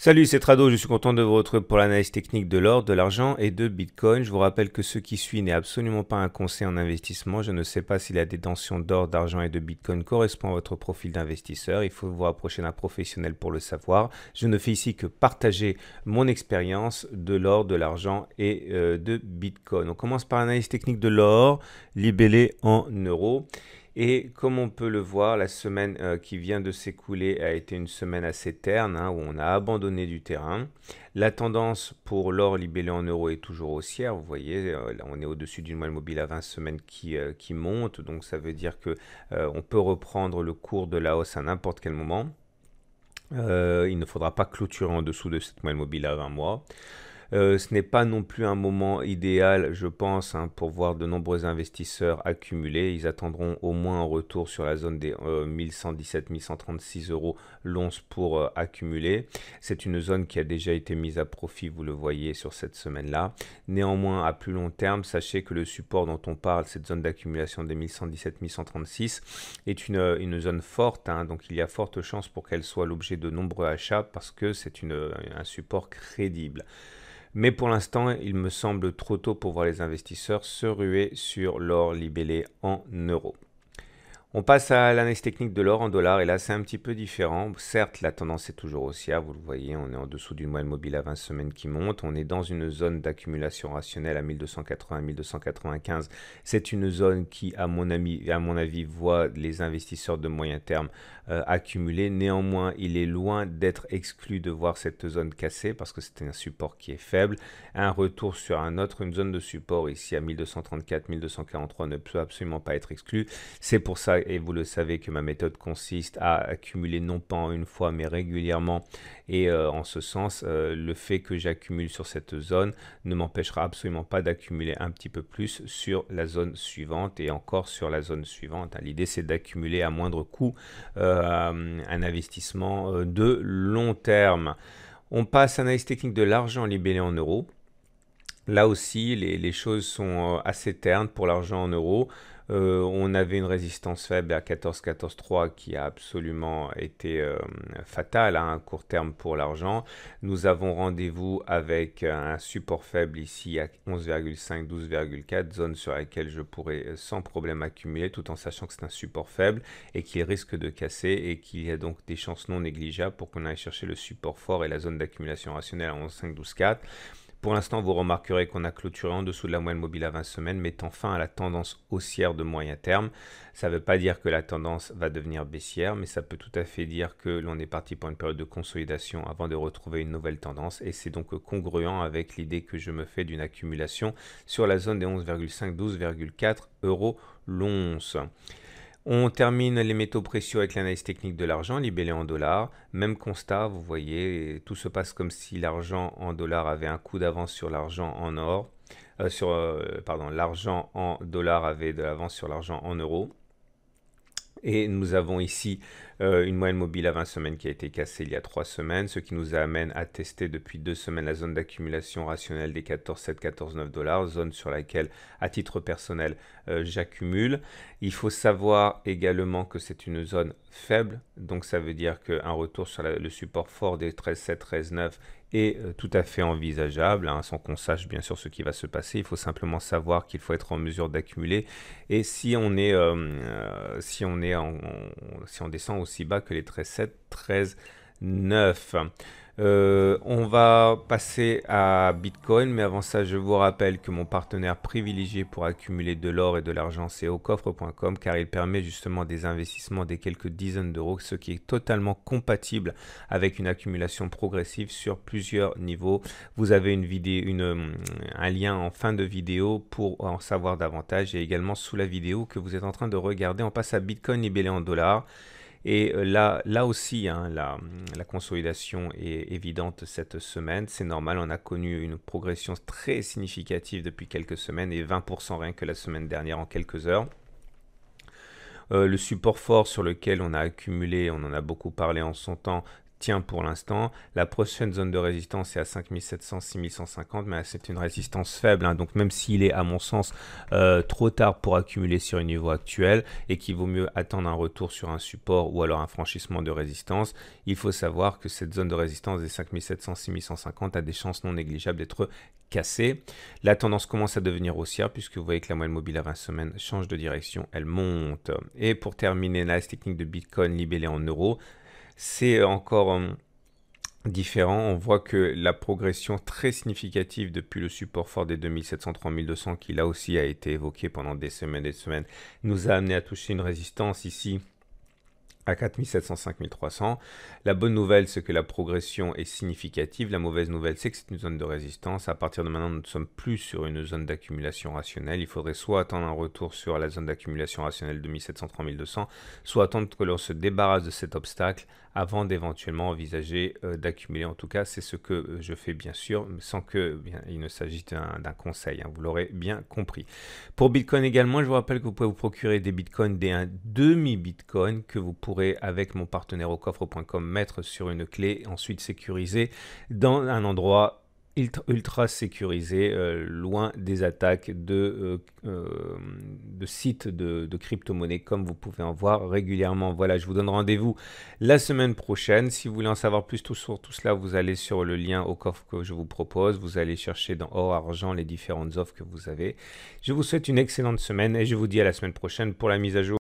Salut, c'est Trado, je suis content de vous retrouver pour l'analyse technique de l'or, de l'argent et de Bitcoin. Je vous rappelle que ce qui suit n'est absolument pas un conseil en investissement. Je ne sais pas si la détention d'or, d'argent et de Bitcoin correspond à votre profil d'investisseur. Il faut vous rapprocher d'un professionnel pour le savoir. Je ne fais ici que partager mon expérience de l'or, de l'argent et de Bitcoin. On commence par l'analyse technique de l'or, libellé en euros. Et comme on peut le voir, la semaine qui vient de s'écouler a été une semaine assez terne, où on a abandonné du terrain. La tendance pour l'or libellé en euros est toujours haussière. Vous voyez, là, on est au-dessus d'une moyenne mobile à 20 semaines qui monte. Donc ça veut dire que on peut reprendre le cours de la hausse à n'importe quel moment. Il ne faudra pas clôturer en dessous de cette moyenne mobile à 20 mois. Ce n'est pas non plus un moment idéal, je pense, pour voir de nombreux investisseurs accumuler. Ils attendront au moins un retour sur la zone des 1117-1136 euros l'once pour accumuler. C'est une zone qui a déjà été mise à profit, vous le voyez sur cette semaine-là. Néanmoins, à plus long terme, sachez que le support dont on parle, cette zone d'accumulation des 1117-1136, est une zone forte. Donc il y a forte chance pour qu'elle soit l'objet de nombreux achats parce que c'est un support crédible. Mais pour l'instant, il me semble trop tôt pour voir les investisseurs se ruer sur l'or libellé en euros. On passe à l'analyse technique de l'or en dollars et là c'est un petit peu différent. Certes, la tendance est toujours haussière, vous le voyez, on est en dessous d'une moyenne mobile à 20 semaines qui monte. On est dans une zone d'accumulation rationnelle à 1280-1295. C'est une zone qui, à mon avis, voit les investisseurs de moyen terme accumuler. Néanmoins, il est loin d'être exclu de voir cette zone cassée parce que c'est un support qui est faible. Un retour sur une zone de support ici à 1234-1243 ne peut absolument pas être exclu. C'est pour ça, et vous le savez, que ma méthode consiste à accumuler non pas en une fois mais régulièrement, et en ce sens le fait que j'accumule sur cette zone ne m'empêchera absolument pas d'accumuler un petit peu plus sur la zone suivante et encore sur la zone suivante. L'idée c'est d'accumuler à moindre coût un investissement de long terme. On passe à l'analyse technique de l'argent libellé en euros. Là aussi, les choses sont assez ternes pour l'argent en euros. On avait une résistance faible à 14,14,3 qui a absolument été fatale à un court terme pour l'argent. Nous avons rendez-vous avec un support faible ici à 11,5, 12,4, zone sur laquelle je pourrais sans problème accumuler tout en sachant que c'est un support faible et qu'il risque de casser et qu'il y a donc des chances non négligeables pour qu'on aille chercher le support fort et la zone d'accumulation rationnelle à 11,5, 12,4. Pour l'instant, vous remarquerez qu'on a clôturé en dessous de la moyenne mobile à 20 semaines, mettant fin à la tendance haussière de moyen terme. Ça ne veut pas dire que la tendance va devenir baissière, mais ça peut tout à fait dire que l'on est parti pour une période de consolidation avant de retrouver une nouvelle tendance. Et c'est donc congruent avec l'idée que je me fais d'une accumulation sur la zone des 11,5-12,4 euros l'once. On termine les métaux précieux avec l'analyse technique de l'argent libellé en dollars. Même constat, vous voyez, tout se passe comme si l'argent en dollars avait un coup d'avance sur l'argent en or. L'argent en dollars avait de l'avance sur l'argent en euros. Et nous avons ici une moyenne mobile à 20 semaines qui a été cassée il y a 3 semaines, ce qui nous amène à tester depuis 2 semaines la zone d'accumulation rationnelle des 14,7, 14,9 dollars, zone sur laquelle, à titre personnel, j'accumule. Il faut savoir également que c'est une zone faible, donc ça veut dire qu'un retour sur le support fort des 13,7, 13,9 est tout à fait envisageable, sans qu'on sache bien sûr ce qui va se passer. Il faut simplement savoir qu'il faut être en mesure d'accumuler. Et si on descend aussi bas que les 13,7, 13,9. On va passer à Bitcoin, mais avant ça, je vous rappelle que mon partenaire privilégié pour accumuler de l'or et de l'argent, c'est aucoffre.com, car il permet justement des investissements des quelques dizaines d'euros, ce qui est totalement compatible avec une accumulation progressive sur plusieurs niveaux. Vous avez un lien en fin de vidéo pour en savoir davantage et également sous la vidéo que vous êtes en train de regarder. On passe à Bitcoin libellé en dollars. Et là aussi, la consolidation est évidente cette semaine. C'est normal, on a connu une progression très significative depuis quelques semaines et 20% rien que la semaine dernière en quelques heures. Le support fort sur lequel on a accumulé, on en a beaucoup parlé en son temps, tient pour l'instant. La prochaine zone de résistance est à 5700, 6150, mais c'est une résistance faible, hein. Donc même s'il est à mon sens trop tard pour accumuler sur un niveau actuel et qu'il vaut mieux attendre un retour sur un support ou alors un franchissement de résistance, il faut savoir que cette zone de résistance des 5700, 6150 a des chances non négligeables d'être cassée. La tendance commence à devenir haussière puisque vous voyez que la moyenne mobile à 20 semaines change de direction, elle monte. Et pour terminer, l'analyse technique de Bitcoin libellé en euros, c'est encore différent. On voit que la progression très significative depuis le support fort des 2700-3200 qui là aussi a été évoqué pendant des semaines, nous a amené à toucher une résistance ici à 4700-5300. La bonne nouvelle, c'est que la progression est significative. La mauvaise nouvelle, c'est que c'est une zone de résistance. À partir de maintenant, nous ne sommes plus sur une zone d'accumulation rationnelle. Il faudrait soit attendre un retour sur la zone d'accumulation rationnelle de 1700-3200, soit attendre que l'on se débarrasse de cet obstacle avant d'éventuellement envisager d'accumuler. En tout cas, c'est ce que je fais bien sûr, sans que il ne s'agisse d'un conseil, hein, vous l'aurez bien compris. Pour Bitcoin également, je vous rappelle que vous pouvez vous procurer des Bitcoins, des demi-Bitcoin que vous pourrez, avec mon partenaire aucoffre.com, mettre sur une clé, ensuite sécuriser dans un endroit ultra sécurisé, loin des attaques de sites de crypto-monnaies comme vous pouvez en voir régulièrement. Voilà, je vous donne rendez-vous la semaine prochaine. Si vous voulez en savoir plus sur tout cela, vous allez sur le lien au coffre que je vous propose. Vous allez chercher dans or, argent les différentes offres que vous avez. Je vous souhaite une excellente semaine et je vous dis à la semaine prochaine pour la mise à jour.